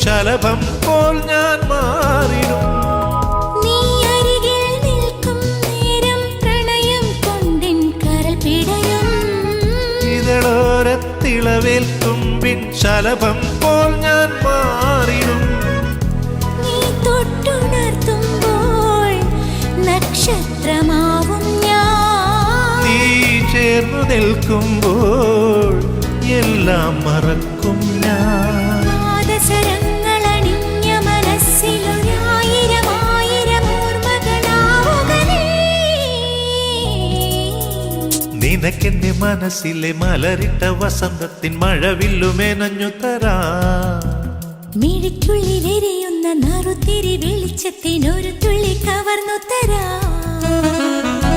ശലഭം പോൽ ഞാൻ മാറിടും. നീ അരികിൽ നിൽക്കും നേരം പ്രണയം കൊണ്ടിൻ കരൾ പിടയും. ഇതളോരത്തിളവേൽക്കുമ്പിൻ ശലഭം പോൽ ഞാൻ മാറിടും. നീ തൊട്ടുണർത്തുമ്പോൾ നക്ഷത്രമാവും ഞാൻ. നീ ചേർന്നു നിൽക്കുമ്പോൾ എല്ലാം മറക്കും ഞാൻ. പാദസരങ്ങളണിഞ്ഞ മനസ്സിലൊരായിരം ആയിരം ഓർമ്മകളാവുക നീ. നിനക്കെന്റെ മനസ്സിലെ മലരിട്ട വസന്തത്തിൻ മഴവില്ലുമേനഞ്ഞു തരാ. മിഴിക്കുള്ളിലെരിയുന്ന നറുത്തിരി വെളിച്ചത്തിനൊരു തുള്ളി കവർന്നു തരാ.